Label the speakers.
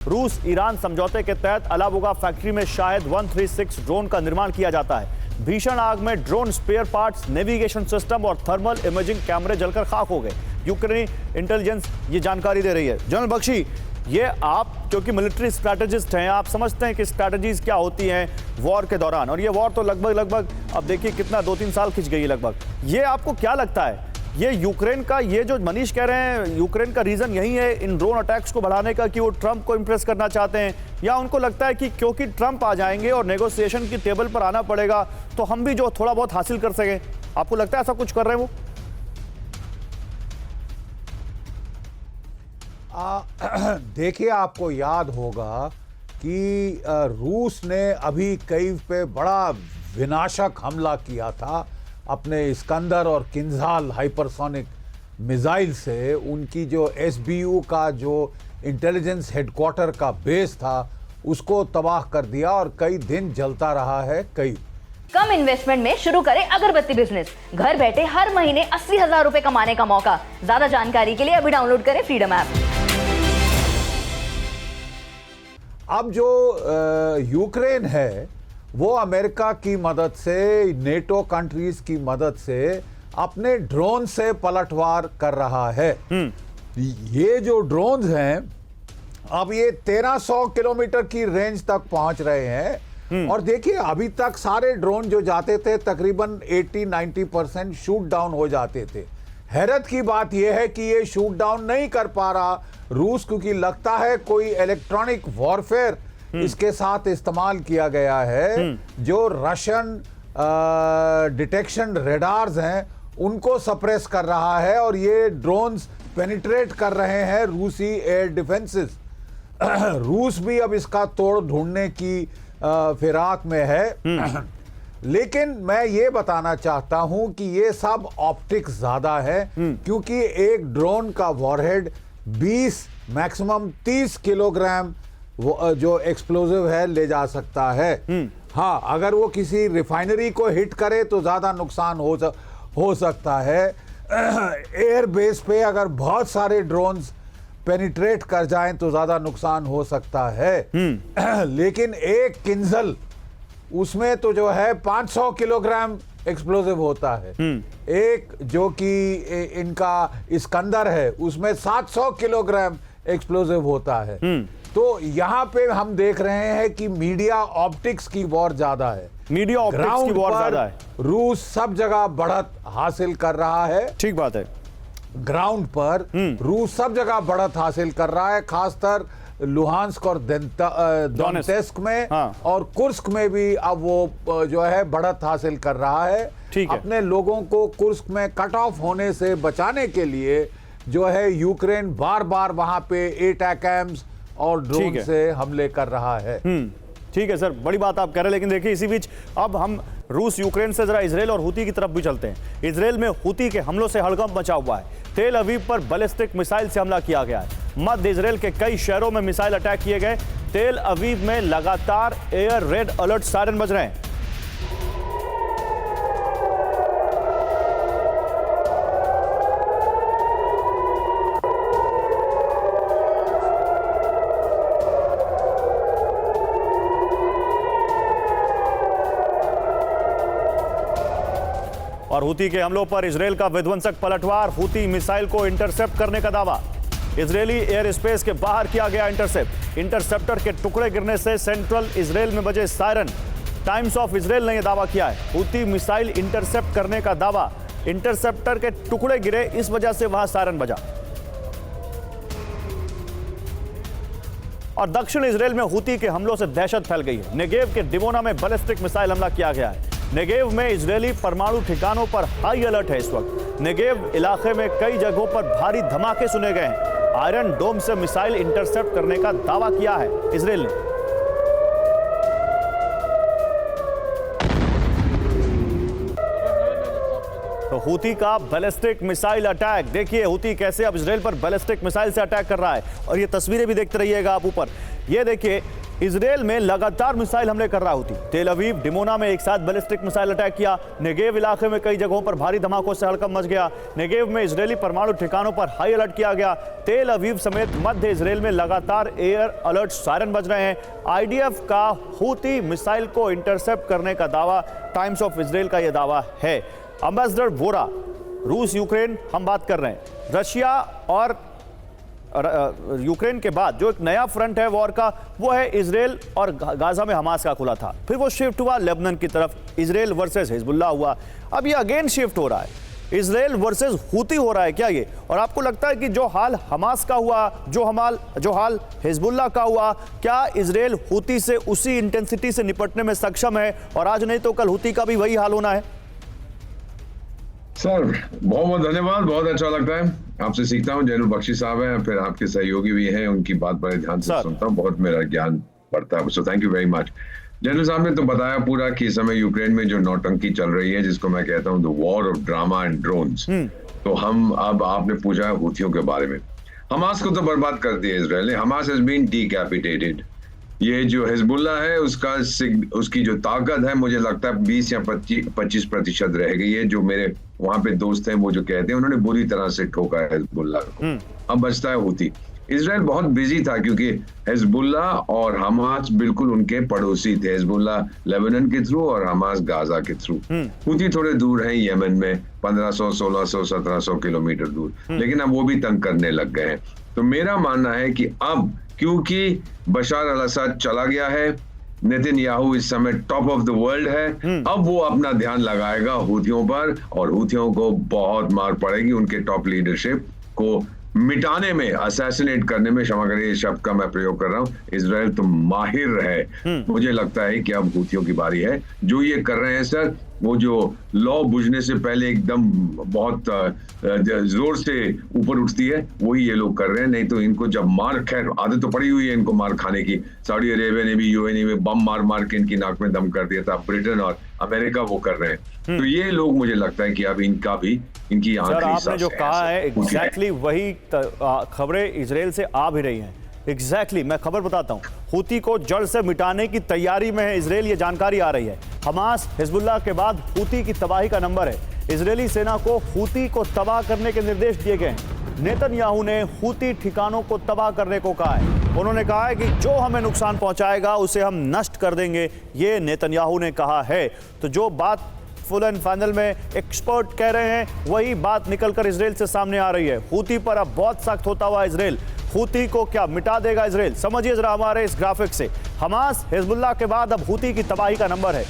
Speaker 1: रूस ईरान समझौते के तहत अलाबुगा फैक्ट्री में शायद 136 ड्रोन का निर्माण किया जाता है। भीषण आग में drone spare parts, navigation system और थर्मल इमेजिंग कैमरे जलकर खाक हो गए। यूक्रेनी इंटेलिजेंस ये जानकारी दे रही है। जनरल बख्शी, ये आप क्योंकि मिलिट्री स्ट्रैटेजिस्ट हैं, आप समझते हैं कि स्ट्रैटेजीज क्या होती हैं वॉर के दौरान, और ये वॉर तो लगभग अब देखिए कितना 2-3 साल खिंच गई है लगभग। ये आपको क्या लगता है, ये यूक्रेन का, ये जो मनीष कह रहे हैं, यूक्रेन का रीजन यही है इन ड्रोन अटैक्स को बढ़ाने का कि वो ट्रंप को इंप्रेस करना चाहते हैं, या उनको लगता है कि क्योंकि ट्रंप आ जाएंगे और नेगोशिएशन की टेबल पर आना पड़ेगा तो हम भी जो थोड़ा बहुत हासिल कर सकें? आपको लगता है ऐसा कुछ कर रहे हैं वो?
Speaker 2: देखिए, आपको याद होगा कि रूस ने अभी कीव पे बड़ा विनाशक हमला किया था अपने इस्कंदर और किंजाल हाइपरसोनिक मिसाइल से। उनकी जो एसबीयू का जो इंटेलिजेंस हेडक्वार्टर का बेस था उसको तबाह कर दिया और कई दिन जलता रहा है।
Speaker 3: कम इन्वेस्टमेंट में शुरू करें अगरबत्ती बिजनेस। घर बैठे हर महीने 80,000 रुपए कमाने का मौका। ज्यादा जानकारी के लिए अभी डाउनलोड करें फ्रीडम ऐप।
Speaker 2: अब जो यूक्रेन है वो अमेरिका की मदद से, नेटो कंट्रीज की मदद से अपने ड्रोन से पलटवार कर रहा है। ये जो ड्रोन्स हैं अब ये 1300 किलोमीटर की रेंज तक पहुंच रहे हैं। और देखिए, अभी तक सारे ड्रोन जो जाते थे तकरीबन 80-90% शूट डाउन हो जाते थे। हैरत की बात यह है कि ये शूट डाउन नहीं कर पा रहा रूस, क्योंकि लगता है कोई इलेक्ट्रॉनिक वॉरफेयर इसके साथ इस्तेमाल किया गया है। जो रशियन डिटेक्शन रेडार्स हैं उनको सप्रेस कर रहा है और ये ड्रोन्स पेनिट्रेट कर रहे हैं रूसी एयर डिफेंसेस। रूस भी अब इसका तोड़ ढूंढने की फिराक में है। लेकिन मैं ये बताना चाहता हूं कि ये सब ऑप्टिक्स ज्यादा है, क्योंकि एक ड्रोन का वॉरहेड 20 मैक्सिमम 30 किलोग्राम जो एक्सप्लोजिव है ले जा सकता है। हाँ, अगर वो किसी रिफाइनरी को हिट करे तो ज्यादा नुकसान हो सकता है। एयर बेस पे अगर बहुत सारे ड्रोन्स पेनिट्रेट कर जाएं तो ज्यादा नुकसान हो सकता है। लेकिन एक किंजल, उसमें तो जो है 500 किलोग्राम एक्सप्लोजिव होता है। एक जो कि इनका इस्कंदर है उसमें 700 किलोग्राम एक्सप्लोजिव होता है। तो यहां पे हम देख रहे हैं कि मीडिया ऑप्टिक्स की वॉर ज्यादा है।
Speaker 1: मीडिया ऑप्टिक्स की वॉर ज्यादा है।
Speaker 2: रूस सब जगह बढ़त हासिल कर रहा है।
Speaker 1: ठीक बात है।
Speaker 2: ग्राउंड पर रूस सब जगह बढ़त हासिल कर रहा है, खासकर लुहांस्क और दोनेत्स्क में। हाँ। और कुर्स्क में भी अब वो जो है बढ़त हासिल कर रहा है। अपने लोगों को कुर्स्क में कट ऑफ होने से बचाने के लिए जो है यूक्रेन बार बार वहां पे एटैकम्स और ड्रोन से हमले कर रहा है।
Speaker 1: ठीक है सर, बड़ी बात आप कह रहे हैं। लेकिन देखिए, इसी बीच अब हम रूस यूक्रेन से जरा इजराइल और हूती की तरफ भी चलते हैं। इजराइल में हूती के हमलों से हड़कंप मचा हुआ है। तेल अवीव पर बैलिस्टिक मिसाइल से हमला किया गया है। मध्य इजराइल के कई शहरों में मिसाइल अटैक किए गए। तेल अवीव में लगातार एयर रेड अलर्ट सायरन बज रहे हैं। और हूती के हमलों पर इजराइल का विध्वंसक पलटवार। हूती मिसाइल को इंटरसेप्ट करने का दावा। इजरायली एयर स्पेस के बाहर किया गया इंटरसेप्ट। इंटरसेप्टर के टुकड़े गिरने से सेंट्रल इजराइल में बजे सायरन। टाइम्स ऑफ इजराइल ने यह दावा किया है। हूती मिसाइल इंटरसेप्ट करने का दावा। इंटरसेप्टर के टुकड़े गिरे, इस वजह से वहां सायरन बजा। और दक्षिण इजराइल में हूती के हमलों से दहशत फैल गई है। नेगेव के डिमोना में बैलिस्टिक मिसाइल हमला किया गया है। नेगेव में इजरायली परमाणु ठिकानों पर हाई अलर्ट है। इस वक्त नेगेव इलाके में कई जगहों पर भारी धमाके सुने गए हैं। आयरन डोम से मिसाइल इंटरसेप्ट करने का दावा किया है इजरायल ने। तो हूती का बैलिस्टिक मिसाइल अटैक, देखिए हूती कैसे अब इजरायल पर बैलिस्टिक मिसाइल से अटैक कर रहा है। और ये तस्वीरें भी देखते रहिएगा आप ऊपर। ये देखिए इजराइल में लगातार मिसाइल हमले कर रहा होती। तेल अवीव, डिमोना में एक साथ बैलिस्टिक मिसाइल अटैक किया। नेगेव इलाके में कई जगहों पर भारी धमाकों से हड़कंप मच गया। नेगेव में इजरायली परमाणु ठिकानों पर हाई अलर्ट किया गया। तेल अवीव समेत मध्य इजराइल में लगातार एयर अलर्ट सायरन बज रहे हैं। आईडीएफ का हूती मिसाइल को इंटरसेप्ट करने का दावा, टाइम्स ऑफ इजराइल का यह दावा है। एम्बेसडर वोरा, रूस यूक्रेन हम बात कर रहे हैं। रशिया और यूक्रेन के बाद जो एक नया फ्रंट है वॉर का, वो है इजराइल और गाजा में हमास का खुला था, फिर वो शिफ्ट हुआ लेबनान की तरफ, इजराइल वर्सेस हिजबुल्लाह हुआ, अब ये अगेन शिफ्ट हो रहा है, इजराइल वर्सेस हूती हो रहा है क्या ये? और आपको लगता है कि जो हाल हमास का हुआ, जो हाल हिजबुल्लाह का हुआ, क्या इजराइल हूती से उसी इंटेंसिटी से निपटने में सक्षम है और आज नहीं तो कल हूती का भी वही हाल होना है?
Speaker 4: सर बहुत बहुत धन्यवाद, बहुत अच्छा लगता है आपसे सीखता हूँ। जैनुल बख्शी साहब हैं, फिर आपके सहयोगी भी हैं, उनकी बात बड़े ध्यान से सुनता हूँ, बहुत मेरा ज्ञान बढ़ता है, so thank you very much. Zainul साहब ने तो बताया पूरा कि इस समय यूक्रेन में जो नौटंकी चल रही है, जिसको मैं कहता हूँ the war of drama and drones, तो हम अब आपने पूछा है हूथियों के बारे में। हमास को तो बर्बाद कर दिया इजराइल ने, हमास हैज बीन डिकैपिटेटेड। ये जो हिजबुल्लाह है उसकी जो ताकत है, मुझे लगता है 20 या 25% रह गई है। जो मेरे वहां पे दोस्त हैं वो जो कहते हैं उन्होंने बुरी तरह से ठोका है हिजबुल्लाह को। अब बचता है हूती। इजराइल बहुत बिजी था क्योंकि हिजबुल्लाह और हमास बिल्कुल उनके पड़ोसी थे, हिजबुल्लाह लेबनान के थ्रू और हमास गाजा के थ्रू। हूती थोड़े दूर हैं यमन में, 1500, 1600, 1700 किलोमीटर दूर, लेकिन अब वो भी तंग करने लग गए हैं। तो मेरा मानना है कि अब क्योंकि बशार अल असद चला गया है, नेतन्याहू इस समय टॉप ऑफ द वर्ल्ड है, अब वो अपना ध्यान लगाएगा हूथियों पर और हूथियों को बहुत मार पड़ेगी। उनके टॉप लीडरशिप को मिटाने में, असैसिनेट करने में, क्षमा करिए इस शब्द का मैं प्रयोग कर रहा हूं, इजराइल तो माहिर है। मुझे लगता है कि अब हूथियों की बारी है। जो ये कर रहे हैं सर, वो जो लौ बुझने से पहले एकदम बहुत जोर से ऊपर उठती है, वही ये लोग कर रहे हैं। नहीं तो इनको जब मार, खैर आदत तो पड़ी हुई है इनको मार खाने की। सऊदी अरेबिया ने भी यूएई में बम मार मार के इनकी नाक में दम कर दिया था, ब्रिटेन और अमेरिका वो कर रहे हैं। तो ये लोग, मुझे लगता है कि अब इनका भी, इनकी
Speaker 1: सर आपने जो कहा है एग्जैक्टली वही खबरें इजराइल से आ भी रही हैं। एग्जैक्टली मैं खबर बताता हूं, हूती को जड़ से मिटाने की तैयारी में है इजराइल, ये जानकारी आ रही है। हमास हिजबुल्लाह के बाद हूती की तबाही का नंबर है। इजरायली सेना को हूती को तबाह करने के निर्देश दिए गए हैं। नेतन्याहू ने हूती ठिकानों को तबाह करने को कहा है। उन्होंने कहा है कि जो हमें नुकसान पहुंचाएगा उसे हम नष्ट कर देंगे, ये नेतन्याहू ने कहा है। तो जो बात फुल एंड फाइनल में एक्सपर्ट कह रहे हैं, वही बात निकलकर इजराइल से सामने आ रही है। हूती पर अब बहुत सख्त होता हुआ इजराइल, हूती को क्या मिटा देगा इजराइल? समझिए जरा हमारे इस ग्राफिक से, हमास हिजबुल्लाह के बाद अब हूती की तबाही का नंबर है।